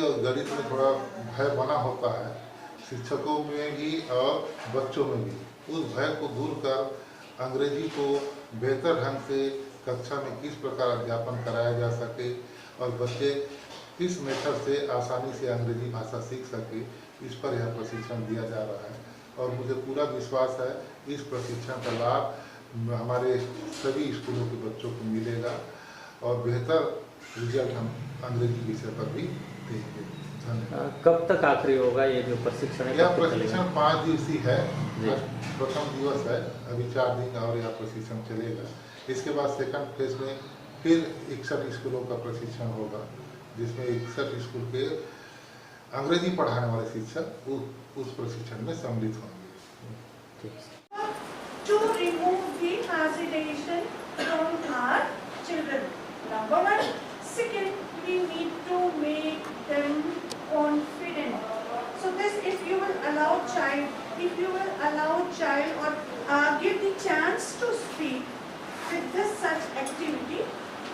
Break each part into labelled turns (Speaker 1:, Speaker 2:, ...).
Speaker 1: और गणित में थोड़ा भय बना होता है, शिक्षकों में भी और बच्चों में भी, उस भय को दूर कर अंग्रेजी को बेहतर ढंग से कक्षा में किस प्रकार अध्यापन कराया जा सके और बच्चे किस मेथड से आसानी से अंग्रेजी भाषा सीख सके, इस पर यह प्रशिक्षण दिया जा रहा है। और मुझे पूरा विश्वास है इस प्रशिक्षण का लाभ हमारे सभी स्कूलों के बच्चों को मिलेगा और बेहतर रिजल्ट हम अंग्रेजी विषय पर भी देंगे। धन्यवाद।
Speaker 2: कब तक आखिरी होगा ये जो प्रशिक्षण है?
Speaker 1: यह प्रशिक्षण 5 दिवसीय है। प्रथम दिवस है, अभी 4 दिन और यह प्रशिक्षण चलेगा। इसके बाद सेकंड फेज में फिर 61 स्कूलों का प्रशिक्षण होगा, जिसमें 61 स्कूल के अंग्रेजी पढ़ाने वाले शिक्षक उस प्रशिक्षण में सम्मिलित होंगे।
Speaker 3: To remove the hesitation from our children. Number one. Second, we need to make them confident. So this, if you will allow child or give the chance to speak with this such activity,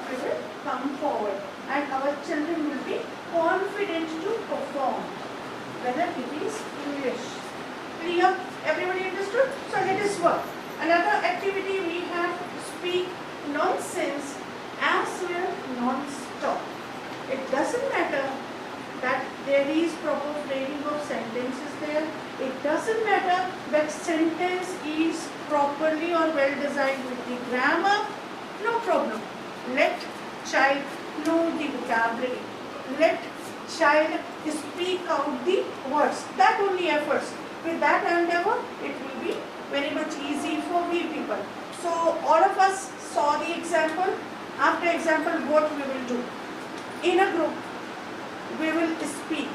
Speaker 3: we will come forward and our children will be confident to perform, whether it is English. Clear? Everybody understood? So let us work. Another activity we have, speak nonsense as well non-stop. It doesn't matter that there is proper framing of sentences there. It doesn't matter that sentence is properly or well designed with the grammar. No problem. Let child know the vocabulary. Let child speak out the words. That only efforts. With that endeavor, it will be very much easy for we people. So all of us saw the example. After example, what we will do? In a group, we will speak.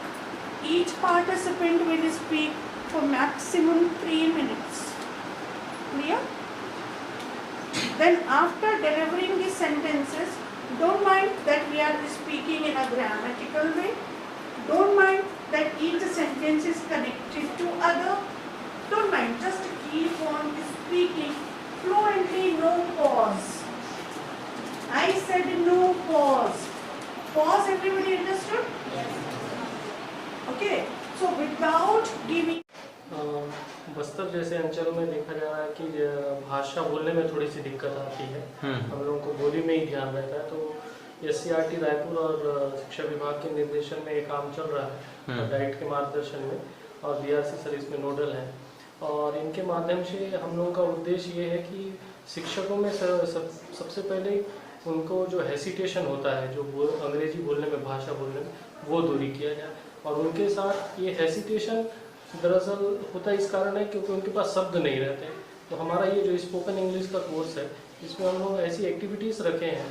Speaker 3: Each participant will speak for maximum 3 minutes. Clear? Then after delivering the sentences, don't mind that we are speaking in a grammatical way. Don't mind that each sentence is connected to other. Don't mind, just keep on speaking fluently, no pause. I said no pause. Pause, everybody understood? Yes. Okay. So without giving.
Speaker 4: Bastar जैसे अंचल में देखा जा रहा है कि भाषा बोलने में थोड़ी सी दिक्कत आती है। हम लोगों को बोली में ही ध्यान रहता है। तो SCRT रायपुर और शिक्षा विभाग के निर्देशन में एक काम चल रहा है डाइट के मार्गदर्शन में, और BRC सर इसमें नोडल हैं। और इनके माध्यम से हम लोगों का उद्देश्य ये है कि शिक्षकों में सबसे पहले उनको जो हेसिटेशन होता है, जो अंग्रेजी बोलने में, भाषा बोलने में, वो दूरी किया जाए। और उनके साथ ये हेसिटेशन दरअसल होता इस कारण है क्योंकि उनके पास शब्द नहीं रहते। तो हमारा ये जो स्पोकन इंग्लिश का कोर्स है, इसमें हम लोग ऐसी एक्टिविटीज़ रखे हैं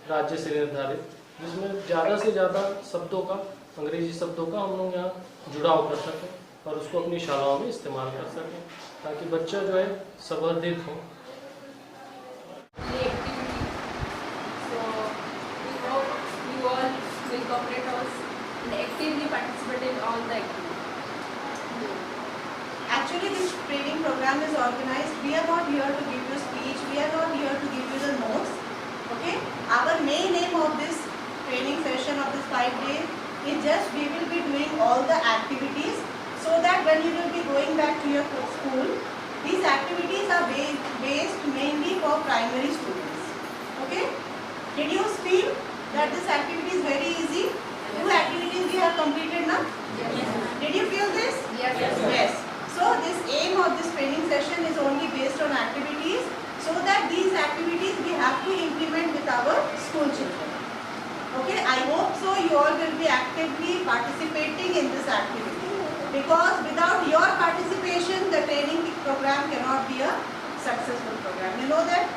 Speaker 4: राज्य से निर्धारित, जिसमें ज़्यादा से ज़्यादा शब्दों का, अंग्रेजी शब्दों का हम लोग यहाँ जुड़ाव कर सकें और उसको अपनी शालाओं में इस्तेमाल कर सकें, ताकि बच्चा जो है संवर्धित हो।
Speaker 5: Cooperate us and actively participate in all the activities.
Speaker 3: Actually, this training program is organized. We are not here to give you speech. We are not here to give you the notes. Okay? Our main aim of this training session of this 5 days is just we will be doing all the activities so that when you will be going back to your school, these activities are based mainly for primary students. Okay? Did you feel that this activity is very easy? 2 activities we have completed now?
Speaker 5: Yes.
Speaker 3: Did you feel this?
Speaker 5: Yes.
Speaker 3: Yes. So this aim of this training session is only based on activities, so that these activities we have to implement with our school children. Okay, I hope so you all will be actively participating in this activity, because without your participation the training program cannot be a successful program. You know that?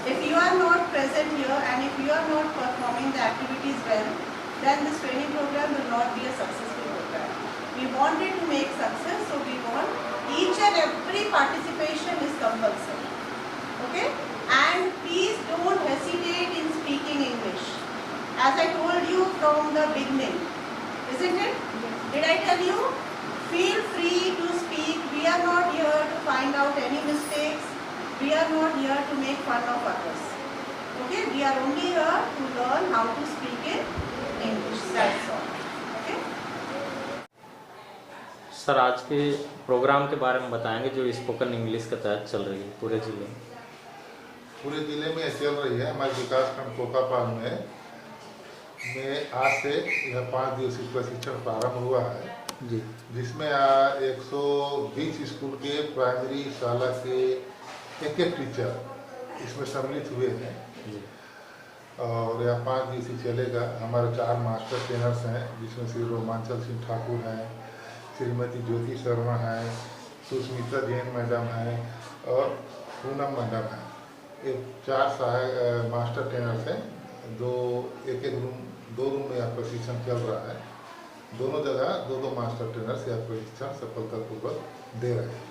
Speaker 3: If you are not present here and if you are not performing the activities well, then this training program will not be a successful program. We want it to make success, so we want each and every participation is compulsory. Okay? And please don't hesitate in speaking English. As I told you from the beginning, isn't it? Did I tell you? Feel free to speak. We are not here to find out any mistakes. We are not here to make fun of others. Okay? We are only here to learn how to speak in English. That's all. Okay?
Speaker 2: Sir आज के programme के बारे में बताएंगे जो spoken English के तहत चल रही है पूरे जिले में।
Speaker 1: पूरे जिले में चल रही है हमारे विकासखंड कोकापाल में आज से यह 5 दिवसीय प्रशिक्षण प्रारंभ हुआ है
Speaker 2: जी।
Speaker 1: जिसमें 120 स्कूल के प्राइमरी शाला के एक टीचर इसमें सम्मिलित हुए हैं
Speaker 2: जी।
Speaker 1: और यह 5 दिवसीय चलेगा। हमारे 4 मास्टर ट्रेनर्स हैं जिसमें श्री रोमांचल सिंह ठाकुर हैं, श्रीमती ज्योति शर्मा हैं, सुस्मिता जैन मैडम हैं और पूनम मैडम हैं। ये 4 सहायक मास्टर ट्रेनर्स हैं। दो रूम में यह प्रशिक्षण चल रहा है। दोनों जगह 2-2 मास्टर ट्रेनर्स यह प्रशिक्षण सफलतापूर्वक दे रहे हैं।